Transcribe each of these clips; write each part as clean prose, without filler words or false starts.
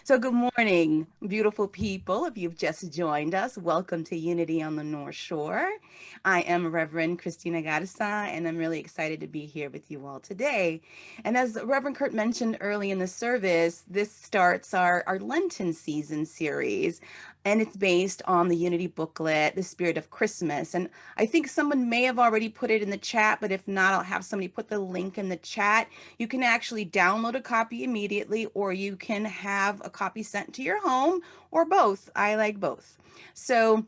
So, good morning, beautiful people. If you've just joined us, welcome to Unity on the North Shore. I am Reverend Christina Garza, and I'm really excited to be here with you all today. And as Reverend Kurt mentioned early in the service, this starts our Lenten season series, and it's based on the Unity booklet, The Spirit of Christmas. And I think someone may have already put it in the chat, but if not, I'll have somebody put the link in the chat. You can actually download a copy immediately, or you can have a copy sent to your home, or both. I like both. So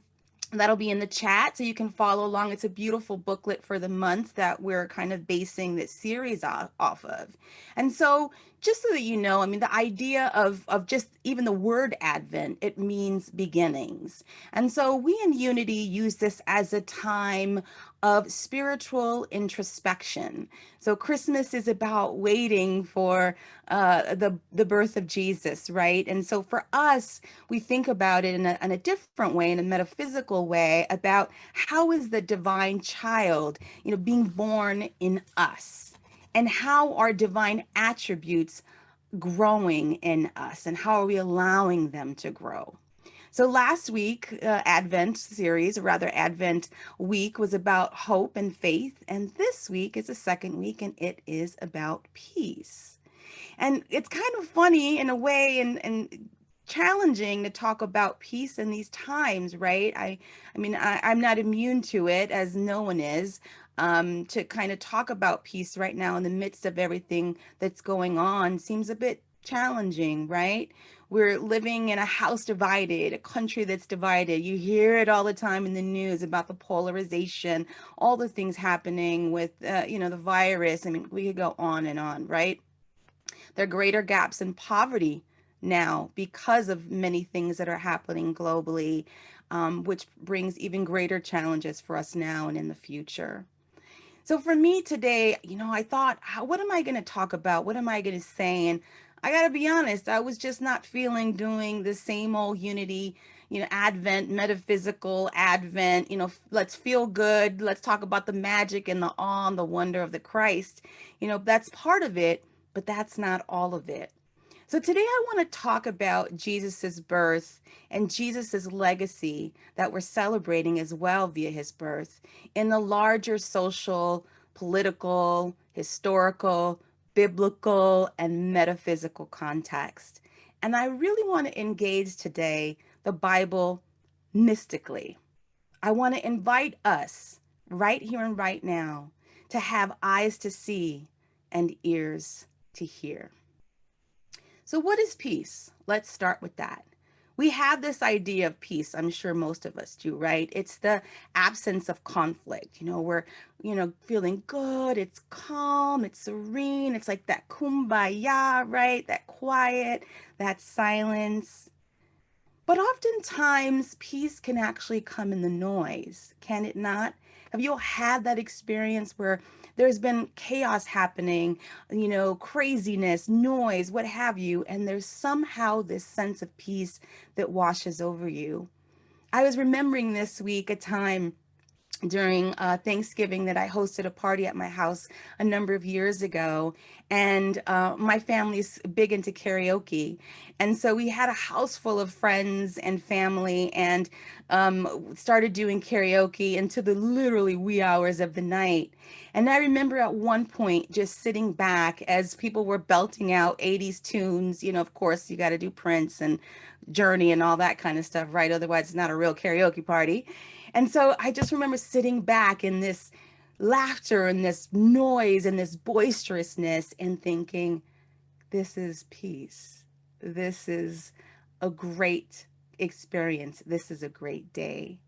that'll be in the chat so you can follow along. It's a beautiful booklet for the month that we're kind of basing this series off of. And so just so that you know, I mean, the idea of just even the word Advent, it means beginnings. And so we in Unity use this as a time of spiritual introspection. So Christmas is about waiting for the birth of Jesus, right? And so for us, we think about it in a different way, in a metaphysical way, about how is the divine child, being born in us, and how are divine attributes growing in us, and how are we allowing them to grow. So last week, Advent series, or rather Advent week, was about hope and faith. And this week is the second week, and it is about peace. And it's kind of funny in a way and challenging to talk about peace in these times, right? I'm not immune to it, as no one is. To kind of talk about peace right now in the midst of everything that's going on seems a bit challenging, right? We're living in a house divided, a country that's divided. You hear it all the time in the news about the polarization, all the things happening with, the virus. I mean, we could go on, right? There are greater gaps in poverty now because of many things that are happening globally, which brings even greater challenges for us now and in the future. So for me today, I thought, what am I going to talk about? What am I going to say? And I got to be honest, I was just not feeling doing the same old Unity, Advent, metaphysical Advent, let's feel good. Let's talk about the magic and the awe and the wonder of the Christ. That's part of it, but that's not all of it. So today I want to talk about Jesus's birth and Jesus's legacy that we're celebrating as well via his birth in the larger social, political, historical, biblical, and metaphysical context. And I really want to engage today the Bible mystically. I want to invite us right here and right now to have eyes to see and ears to hear. So, what is peace? Let's start with that. We have this idea of peace. I'm sure most of us do, right? It's the absence of conflict. We're, feeling good. It's calm. It's serene. It's like that kumbaya, right? That quiet, that silence. But oftentimes, peace can actually come in the noise, can it not? Have you all had that experience where there's been chaos happening, craziness, noise, what have you, and there's somehow this sense of peace that washes over you? I was remembering this week a time during Thanksgiving that I hosted a party at my house a number of years ago. And my family's big into karaoke. And so we had a house full of friends and family and started doing karaoke into the literally wee hours of the night. And I remember at one point just sitting back as people were belting out 80s tunes. Of course, you got to do Prince and Journey and all that kind of stuff, right? Otherwise, it's not a real karaoke party. And so I just remember sitting back in this laughter and this noise and this boisterousness and thinking, this is peace. This is a great experience. This is a great day.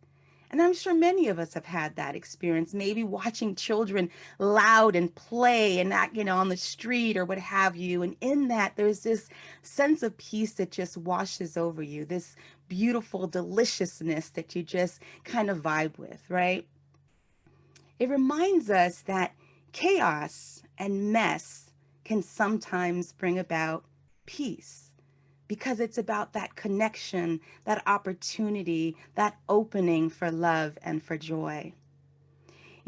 And I'm sure many of us have had that experience, maybe watching children loud and play and not, on the street or what have you. And in that, there's this sense of peace that just washes over you, this beautiful deliciousness that you just kind of vibe with, right? It reminds us that chaos and mess can sometimes bring about peace because it's about that connection, that opportunity, that opening for love and for joy.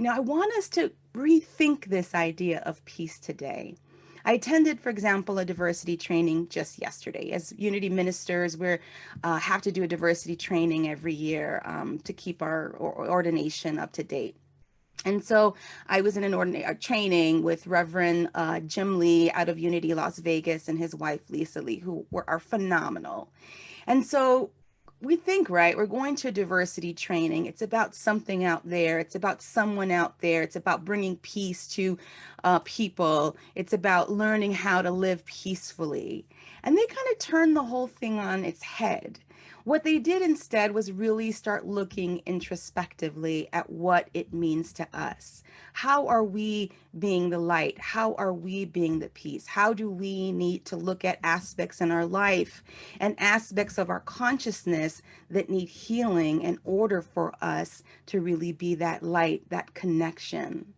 I want us to rethink this idea of peace today. I attended, for example, a diversity training just yesterday. As Unity ministers, we have to do a diversity training every year to keep our ordination up to date. And so I was in an ordinary training with Reverend Jim Lee out of Unity Las Vegas and his wife Lisa Lee, who are phenomenal. And so we think, right, we're going to diversity training. It's about something out there. It's about someone out there. It's about bringing peace to people. It's about learning how to live peacefully. And they kind of turned the whole thing on its head. What they did instead was really start looking introspectively at what it means to us. How are we being the light? How are we being the peace? How do we need to look at aspects in our life and aspects of our consciousness that need healing in order for us to really be that light, that connection?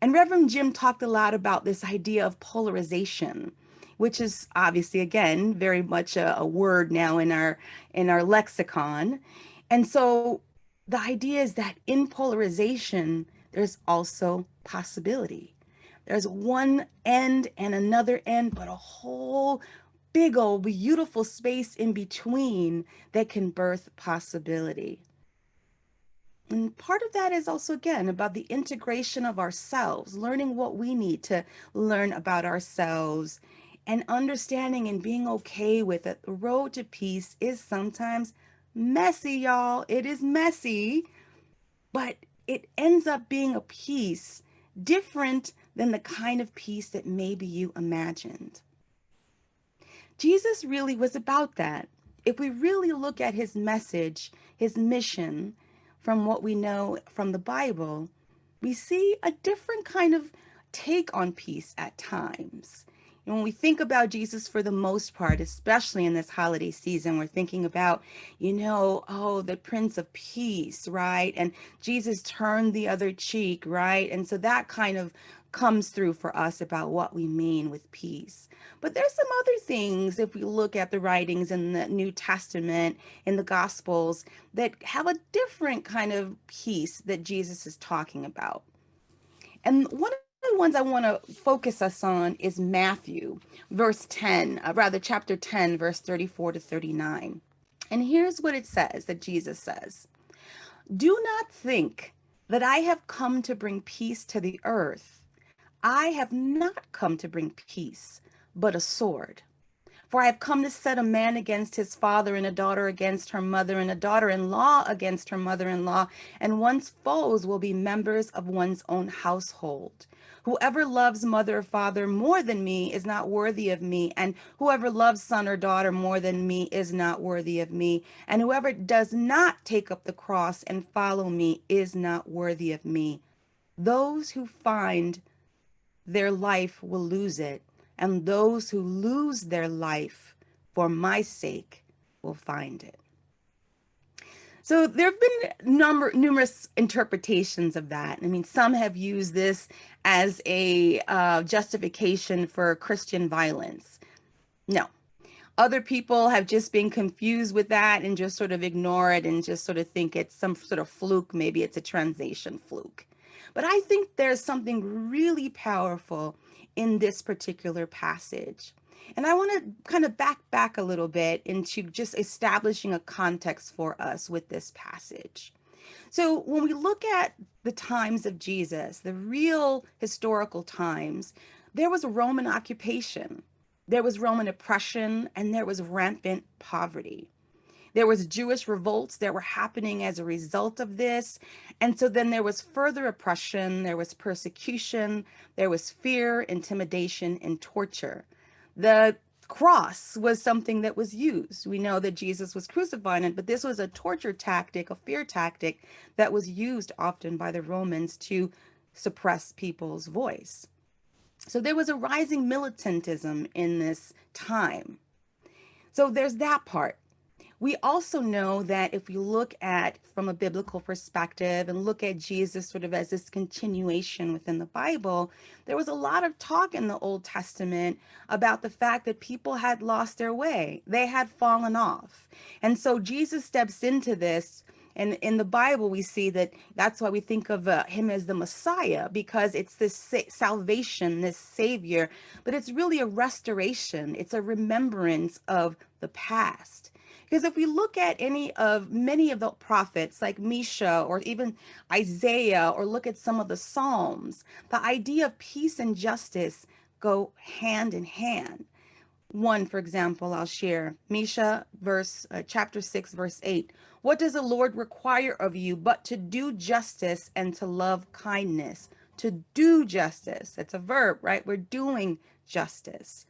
And Reverend Jim talked a lot about this idea of polarization, which is obviously, again, very much a word now in our lexicon. And so the idea is that in polarization, there's also possibility. There's one end and another end, but a whole big old beautiful space in between that can birth possibility. And part of that is also, again, about the integration of ourselves, learning what we need to learn about ourselves and understanding and being okay with it. The road to peace is sometimes messy, y'all. It is messy, but it ends up being a peace different than the kind of peace that maybe you imagined. Jesus really was about that. If we really look at his message, his mission, from what we know from the Bible, we see a different kind of take on peace at times. And when we think about Jesus for the most part, especially in this holiday season, we're thinking about, oh, the Prince of Peace, right? And Jesus turned the other cheek, right? And so that kind of comes through for us about what we mean with peace. But there's some other things, if we look at the writings in the New Testament, in the Gospels, that have a different kind of peace that Jesus is talking about. And one of the ones I want to focus us on is Matthew, verse 10, rather, chapter 10, verse 34 to 39. And here's what it says that Jesus says: "Do not think that I have come to bring peace to the earth. I have not come to bring peace, but a sword. For I have come to set a man against his father, and a daughter against her mother, and a daughter-in-law against her mother-in-law, and one's foes will be members of one's own household. Whoever loves mother or father more than me is not worthy of me, and whoever loves son or daughter more than me is not worthy of me, and whoever does not take up the cross and follow me is not worthy of me. Those who find their life will lose it, and those who lose their life for my sake will find it." So there have been numerous interpretations of that. I mean, some have used this as a justification for Christian violence. No. Other people have just been confused with that and just sort of ignore it and just sort of think it's some sort of fluke. Maybe it's a translation fluke. But I think there's something really powerful in this particular passage. And I want to kind of back a little bit into just establishing a context for us with this passage. So when we look at the times of Jesus, the real historical times, there was a Roman occupation, there was Roman oppression, and there was rampant poverty. There was Jewish revolts that were happening as a result of this. And so then there was further oppression, there was persecution, there was fear, intimidation, and torture. The cross was something that was used. We know that Jesus was crucified, but this was a torture tactic, a fear tactic that was used often by the Romans to suppress people's voice. So there was a rising militantism in this time. So there's that part. We also know that if we look at from a biblical perspective and look at Jesus sort of as this continuation within the Bible, there was a lot of talk in the Old Testament about the fact that people had lost their way. They had fallen off. And so Jesus steps into this And in the Bible, we see that that's why we think of him as the Messiah, because it's this salvation, this savior, but it's really a restoration. It's a remembrance of the past. Because if we look at many of the prophets like Misha or even Isaiah, or look at some of the Psalms, the idea of peace and justice go hand in hand. One, for example, I'll share Misha, chapter 6, verse 8. What does the Lord require of you but to do justice and to love kindness? To do justice. It's a verb, right? We're doing justice.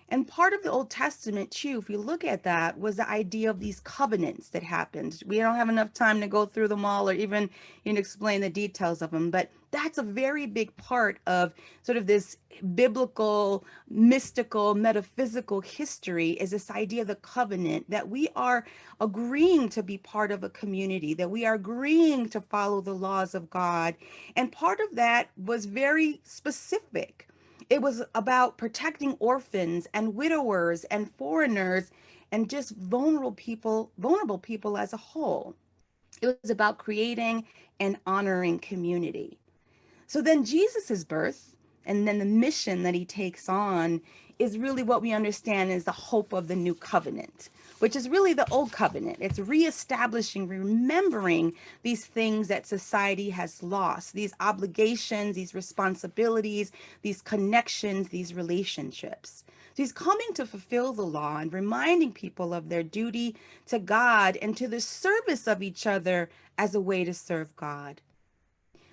And part of the Old Testament, too, if you look at that, was the idea of these covenants that happened. We don't have enough time to go through them all or even explain the details of them, but that's a very big part of sort of this biblical, mystical, metaphysical history, is this idea of the covenant, that we are agreeing to be part of a community, that we are agreeing to follow the laws of God. And part of that was very specific. It was about protecting orphans and widowers and foreigners and just vulnerable people as a whole. It was about creating and honoring community. So then Jesus's birth and then the mission that he takes on is really what we understand is the hope of the new covenant, which is really the old covenant. It's reestablishing, remembering these things that society has lost, these obligations, these responsibilities, these connections, these relationships. So he's coming to fulfill the law and reminding people of their duty to God and to the service of each other as a way to serve God.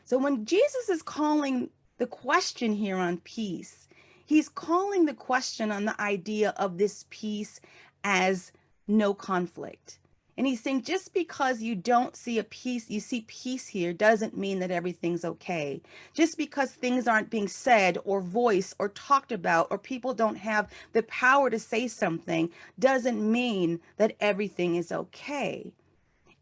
So when Jesus is calling the question here on peace, he's calling the question on the idea of this peace as no conflict. And he's saying just because you don't see a peace, you see peace here, doesn't mean that everything's okay. Just because things aren't being said or voiced or talked about, or people don't have the power to say something, doesn't mean that everything is okay.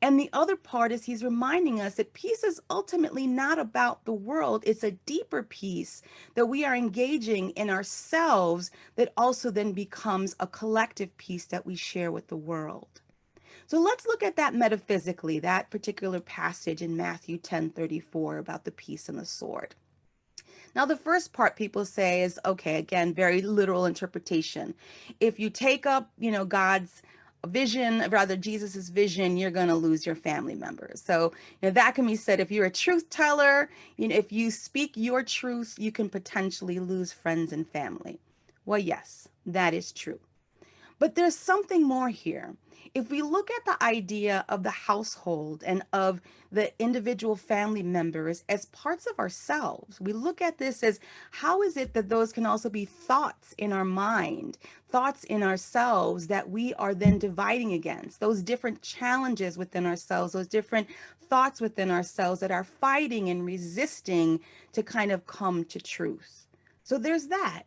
And the other part is he's reminding us that peace is ultimately not about the world. It's a deeper peace that we are engaging in ourselves that also then becomes a collective peace that we share with the world. So let's look at that metaphysically, that particular passage in Matthew 10:34 about the peace and the sword. Now, the first part people say is, okay, again, very literal interpretation. If you take up, God's vision, rather Jesus's vision, you're going to lose your family members. So, that can be said if you're a truth teller, if you speak your truth, you can potentially lose friends and family. Well, yes, that is true. But there's something more here. If we look at the idea of the household and of the individual family members as parts of ourselves, we look at this as how is it that those can also be thoughts in our mind, thoughts in ourselves that we are then dividing against, those different challenges within ourselves, those different thoughts within ourselves that are fighting and resisting to kind of come to truth. So there's that.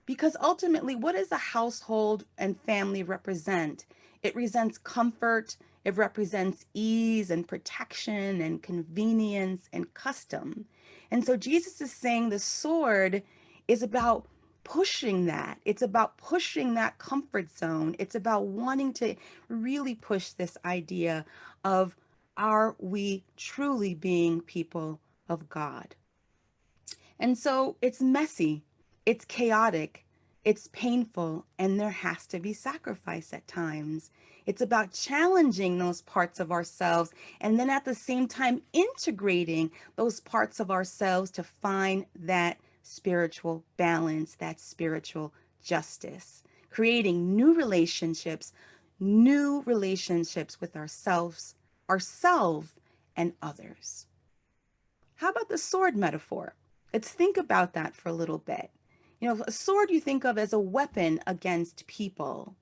Because ultimately, what does a household and family represent? It represents comfort, it represents ease and protection and convenience and custom. And so Jesus is saying the sword is about pushing that. It's about pushing that comfort zone. It's about wanting to really push this idea of, are we truly being people of God? And so it's messy, it's chaotic, it's painful, and there has to be sacrifice at times. It's about challenging those parts of ourselves and then at the same time integrating those parts of ourselves to find that spiritual balance, that spiritual justice, creating new relationships with ourselves and others. How about the sword metaphor? Let's think about that for a little bit. A sword you think of as a weapon against people.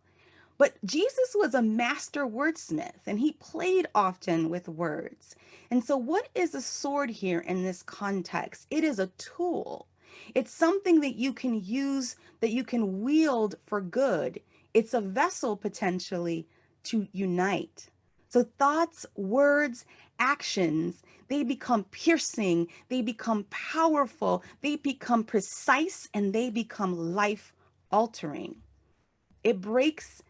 But Jesus was a master wordsmith and he played often with words. And so, what is a sword here in this context? It is a tool. It's something that you can use, that you can wield for good. It's a vessel potentially to unite. So, thoughts, words, actions, they become piercing, they become powerful, they become precise, and they become life altering. It breaks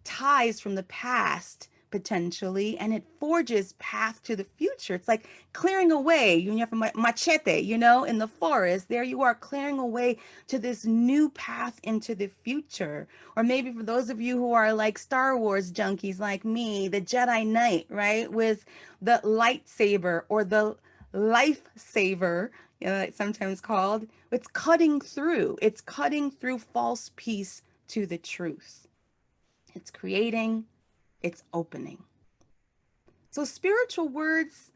ties from the past, potentially, and it forges path to the future. It's like clearing away. You have a machete, in the forest. There you are, clearing away to this new path into the future. Or maybe for those of you who are like Star Wars junkies like me, the Jedi Knight, right, with the lightsaber or the lifesaver, it's sometimes called. It's cutting through. It's cutting through false peace to the truth. It's creating, it's opening. So spiritual words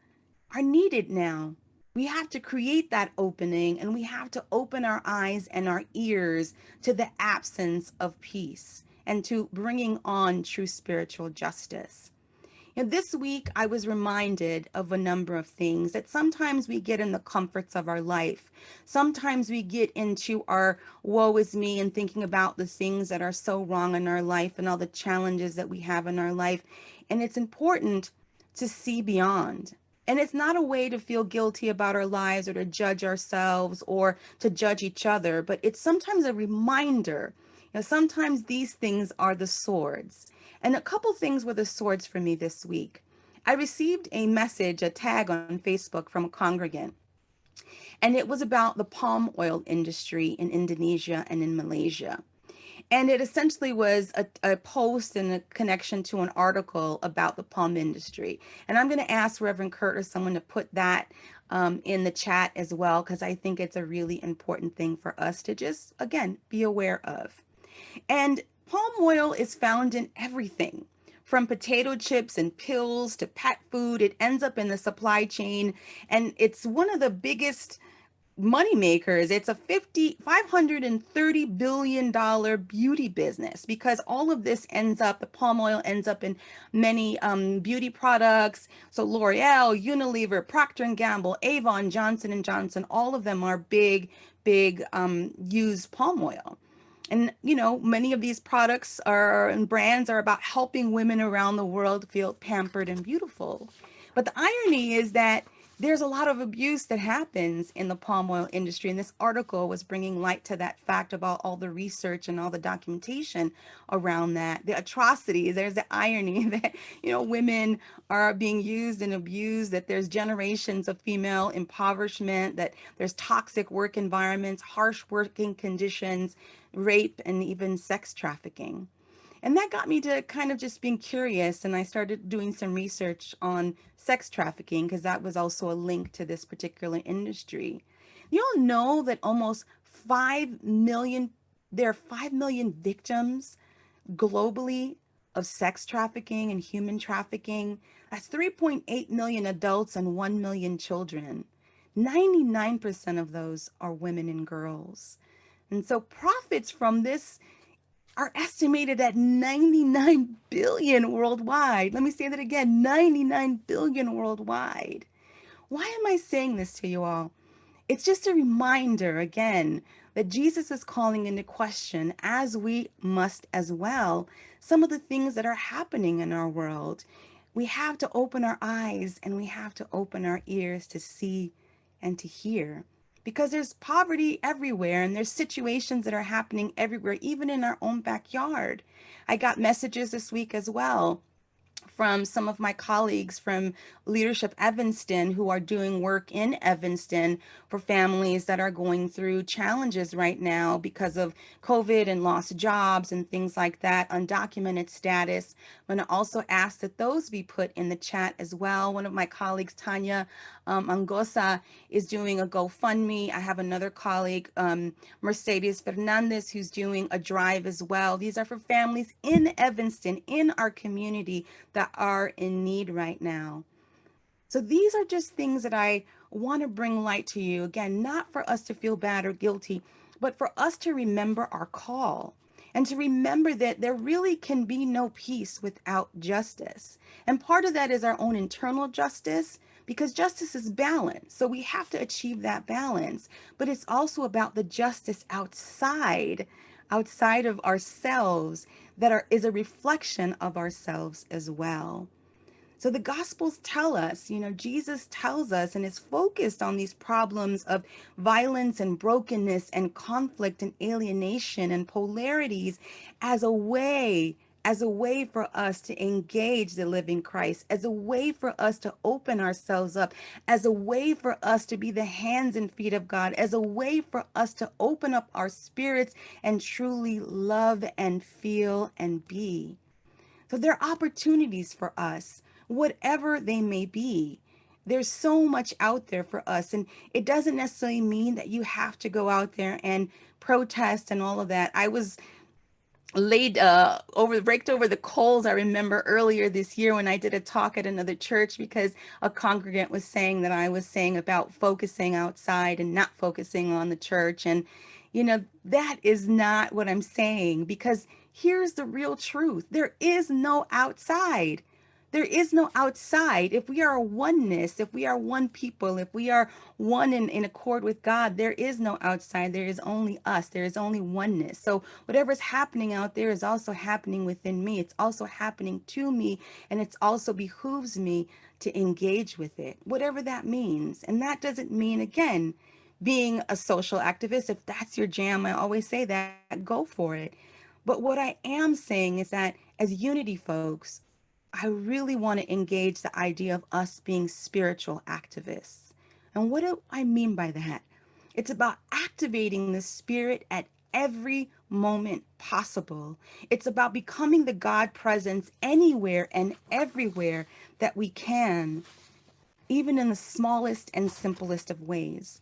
are needed now. We have to create that opening, and we have to open our eyes and our ears to the absence of peace and to bringing on true spiritual justice. This week, I was reminded of a number of things that sometimes we get in the comforts of our life. Sometimes we get into our woe is me and thinking about the things that are so wrong in our life and all the challenges that we have in our life. And it's important to see beyond. And it's not a way to feel guilty about our lives or to judge ourselves or to judge each other, but it's sometimes a reminder. Sometimes these things are the swords. And a couple things were the swords for me this week. I received a message, a tag on Facebook from a congregant, and it was about the palm oil industry in Indonesia and in Malaysia. And it essentially was a post and a connection to an article about the palm industry. And I'm going to ask Reverend Kurt or someone to put that in the chat as well, because I think it's a really important thing for us to just, again, be aware of. And palm oil is found in everything from potato chips and pills to pet food. It ends up in the supply chain, and it's one of the biggest money makers. It's a $530 billion beauty business because all of this ends up, the palm oil ends up in many beauty products. So L'Oreal, Unilever, Procter and Gamble, Avon, Johnson and Johnson, all of them are big used palm oil. And, many of these products are and brands are about helping women around the world feel pampered and beautiful. But the irony is that there's a lot of abuse that happens in the palm oil industry. And this article was bringing light to that fact about all the research and all the documentation around that. The atrocities, there's the irony that, women are being used and abused, that there's generations of female impoverishment, that there's toxic work environments, harsh working conditions, rape, and even sex trafficking. And that got me to kind of just being curious. And I started doing some research on sex trafficking because that was also a link to this particular industry. You all know that almost 5 million, there are 5 million victims globally of sex trafficking and human trafficking. That's 3.8 million adults and 1 million children. 99% of those are women and girls. And so profits from this are estimated at 99 billion worldwide. Let me say that again, 99 billion worldwide. Why am I saying this to you all? It's just a reminder again that Jesus is calling into question, as we must as well, some of the things that are happening in our world. We have to open our eyes and we have to open our ears to see and to hear, because there's poverty everywhere and there's situations that are happening everywhere, even in our own backyard. I got messages this week as well from some of my colleagues from Leadership Evanston who are doing work in Evanston for families that are going through challenges right now because of COVID and lost jobs and things like that, undocumented status. I'm going to also ask that those be put in the chat as well. One of my colleagues, Tanya Angosa, is doing a GoFundMe. I have another colleague, Mercedes Fernandez, who's doing a drive as well. These are for families in Evanston, in our community, that are in need right now. So these are just things that I want to bring light to you. Again, not for us to feel bad or guilty, but for us to remember our call and to remember that there really can be no peace without justice. And part of that is our own internal justice, because justice is balance. So we have to achieve that balance. But it's also about the justice outside of ourselves, that is a reflection of ourselves as well. So the Gospels tell us, Jesus tells us and is focused on these problems of violence and brokenness and conflict and alienation and polarities as a way as a way for us to engage the living Christ, as a way for us to open ourselves up, as a way for us to be the hands and feet of God, as a way for us to open up our spirits and truly love and feel and be. So there are opportunities for us, whatever they may be. There's so much out there for us. And it doesn't necessarily mean that you have to go out there and protest and all of that. I was laid raked over the coals. I remember earlier this year when I did a talk at another church because a congregant was saying that I was saying about focusing outside and not focusing on the church. And that is not what I'm saying, because here's the real truth: there is no outside. There is no outside. If we are a oneness, if we are one people, if we are one in accord with God, there is no outside. There is only us. There is only oneness. So whatever's happening out there is also happening within me. It's also happening to me, and it's also behooves me to engage with it, whatever that means. And that doesn't mean, again, being a social activist. If that's your jam, I always say that, go for it. But what I am saying is that as unity folks, I really want to engage the idea of us being spiritual activists. And what do I mean by that? It's about activating the spirit at every moment possible. It's about becoming the God presence anywhere and everywhere that we can, even in the smallest and simplest of ways.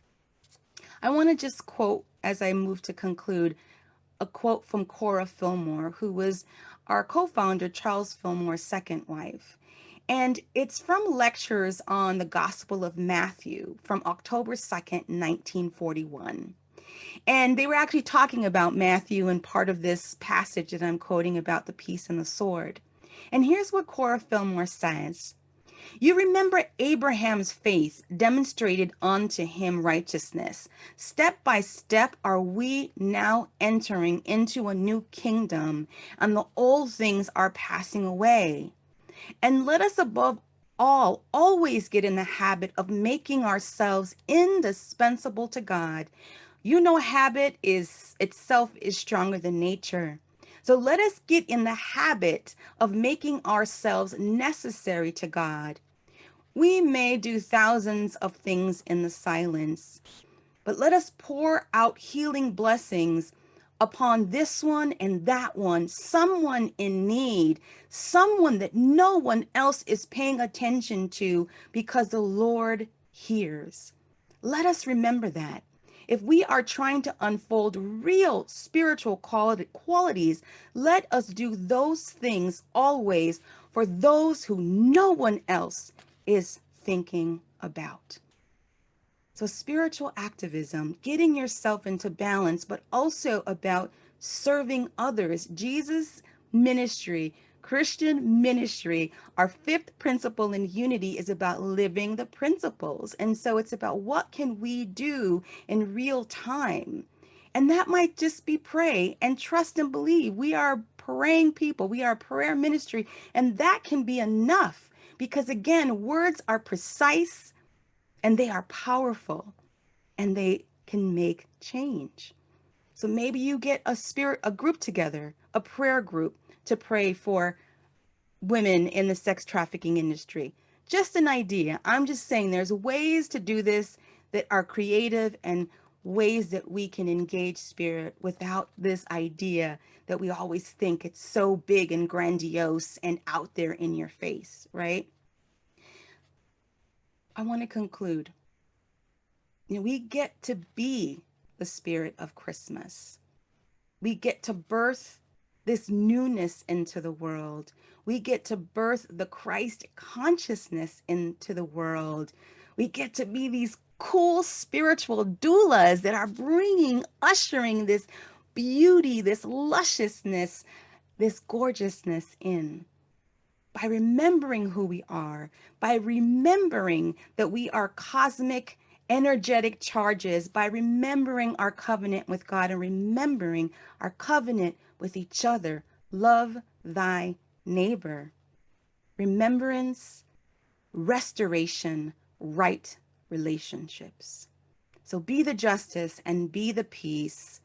I want to just quote, as I move to conclude, a quote from Cora Fillmore, who was our co-founder Charles Fillmore's second wife. And it's from lectures on the Gospel of Matthew from October 2nd, 1941. And they were actually talking about Matthew and part of this passage that I'm quoting about the peace and the sword. And here's what Cora Fillmore says. You remember Abraham's faith demonstrated unto him righteousness. Step by step are we now entering into a new kingdom, and the old things are passing away. And let us above all always get in the habit of making ourselves indispensable to God. You know, habit is itself is stronger than nature. So let us get in the habit of making ourselves necessary to God. We may do thousands of things in the silence, but let us pour out healing blessings upon this one and that one, someone in need, someone that no one else is paying attention to, because the Lord hears. Let us remember that. If we are trying to unfold real spiritual qualities, let us do those things always for those who no one else is thinking about. So, spiritual activism, getting yourself into balance, but also about serving others. Jesus' ministry, Christian ministry, our fifth principle in unity is about living the principles. And so it's about what can we do in real time. And that might just be pray and trust and believe. We are praying people. We are a prayer ministry. And that can be enough, because again, words are precise and they are powerful and they can make change. So maybe you get a group together, a prayer group, to pray for women in the sex trafficking industry. Just an idea. I'm just saying there's ways to do this that are creative, and ways that we can engage spirit without this idea that we always think it's so big and grandiose and out there in your face, right? I want to conclude. We get to be the spirit of Christmas. We get to birth this newness into the world. We get to birth the Christ consciousness into the world. We get to be these cool spiritual doulas that are ushering this beauty, this lusciousness, this gorgeousness in. By remembering who we are, by remembering that we are cosmic, energetic charges, by remembering our covenant with God and remembering our covenant with each other. Love thy neighbor. Remembrance, restoration, right relationships. So be the justice and be the peace,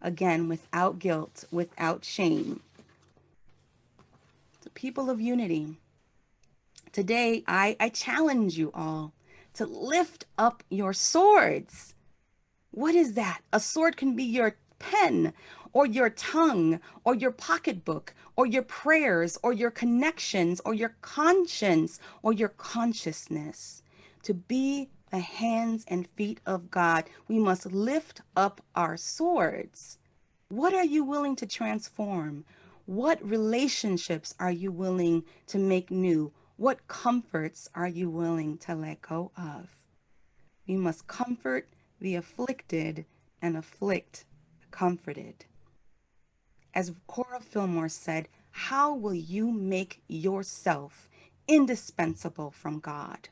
again, without guilt, without shame. So, people of unity, today I challenge you all to lift up your swords. What is that? A sword can be your pen or your tongue or your pocketbook or your prayers or your connections or your conscience or your consciousness. To be the hands and feet of God, we must lift up our swords. What are you willing to transform? What relationships are you willing to make new? What comforts are you willing to let go of? We must comfort the afflicted and afflict the comforted. As Cora Fillmore said, how will you make yourself indispensable from God?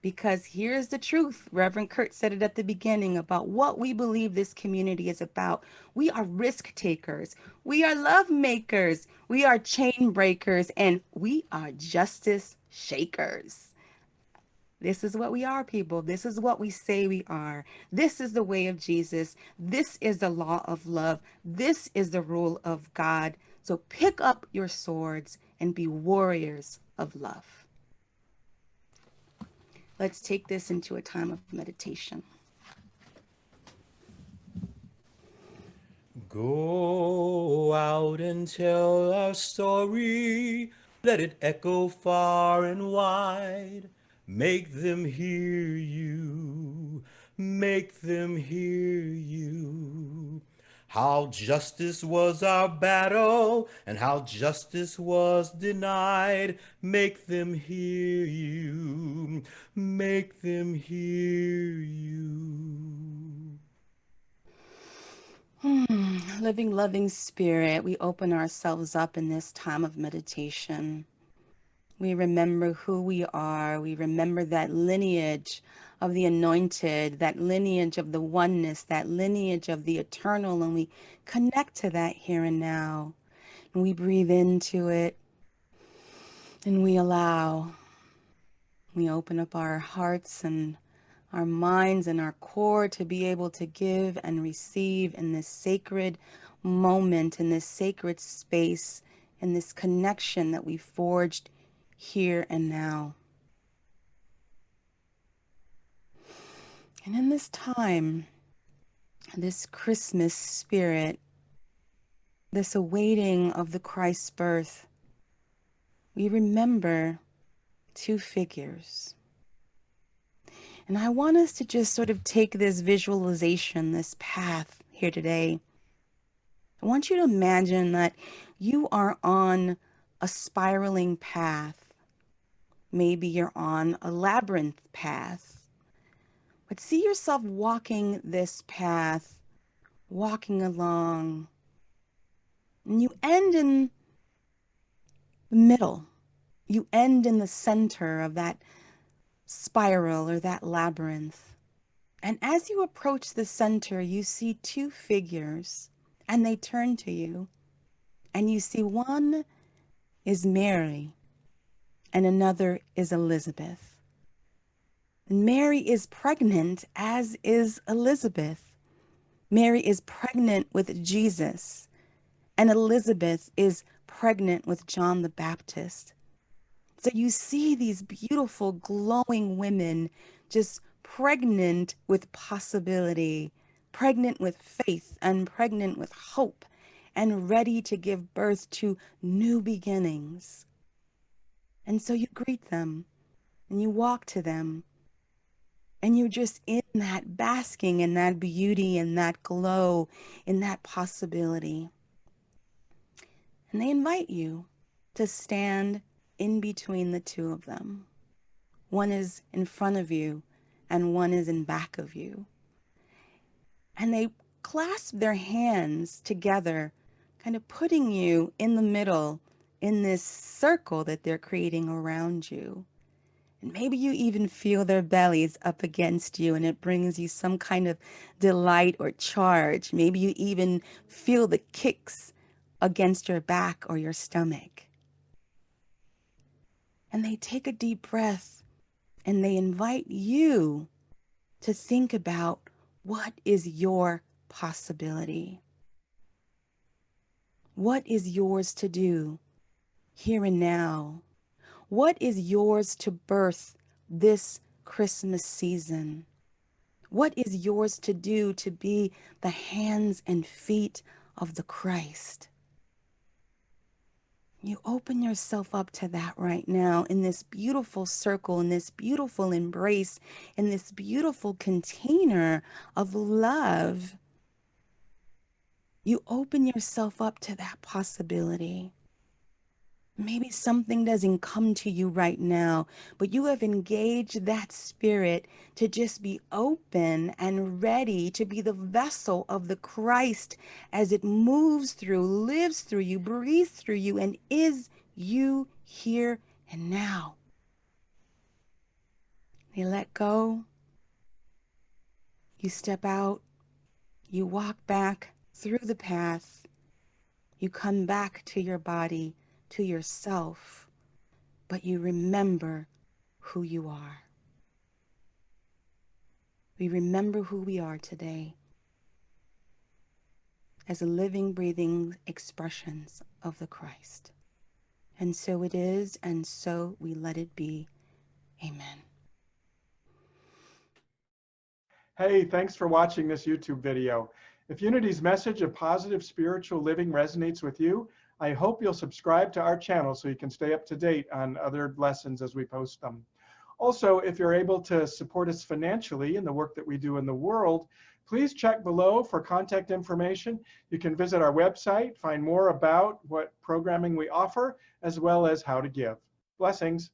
Because here's the truth. Reverend Kurt said it at the beginning about what we believe this community is about. We are risk takers. We are love makers. We are chain breakers. And we are justice shakers. This is what we are, people. This is what we say we are. This is the way of Jesus. This is the law of love. This is the rule of God. So pick up your swords and be warriors of love. Let's take this into a time of meditation. Go out and tell our story. Let it echo far and wide. Make them hear you. Make them hear you. How justice was our battle and how justice was denied. Make them hear you. Make them hear you. Living, loving spirit, we open ourselves up in this time of meditation. We remember who we are. We remember that lineage of the anointed, that lineage of the oneness, that lineage of the eternal, and we connect to that here and now. And we breathe into it and we allow. We open up our hearts and our minds and our core to be able to give and receive in this sacred moment, in this sacred space, in this connection that we forged here and now. And in this time, this Christmas spirit, this awaiting of the Christ's birth, we remember two figures. And I want us to just sort of take this visualization, this path here today. I want you to imagine that you are on a spiraling path. Maybe you're on a labyrinth path. But see yourself walking this path, walking along, and you end in the middle. You end in the center of that spiral or that labyrinth. And as you approach the center, you see two figures, and they turn to you, and you see one is Mary, and another is Elizabeth. And Mary is pregnant, as is Elizabeth. Mary is pregnant with Jesus, and Elizabeth is pregnant with John the Baptist. So you see these beautiful, glowing women just pregnant with possibility, pregnant with faith, and pregnant with hope, and ready to give birth to new beginnings. And so you greet them, and you walk to them, and you're just in that basking in that beauty, in that glow, in that possibility. And they invite you to stand in between the two of them. One is in front of you and one is in back of you. And they clasp their hands together, kind of putting you in the middle in this circle that they're creating around you. And maybe you even feel their bellies up against you and it brings you some kind of delight or charge. Maybe you even feel the kicks against your back or your stomach. And they take a deep breath and they invite you to think about what is your possibility? What is yours to do? here and now? What is yours to birth this Christmas season? What is yours to do to be the hands and feet of the Christ? You open yourself up to that right now in this beautiful circle, in this beautiful embrace, in this beautiful container of love. You open yourself up to that possibility. Maybe something doesn't come to you right now, but you have engaged that spirit to just be open and ready to be the vessel of the Christ as it moves through, lives through you, breathes through you, and is you here and now. You let go, you step out, you walk back through the path, you come back to your body, to yourself, but you remember who you are. We remember who we are today as living, breathing expressions of the Christ. And so it is, and so we let it be. Amen. Hey, thanks for watching this YouTube video. If Unity's message of positive spiritual living resonates with you, I hope you'll subscribe to our channel so you can stay up to date on other lessons as we post them. Also, if you're able to support us financially in the work that we do in the world, please check below for contact information. You can visit our website, find more about what programming we offer, as well as how to give. Blessings.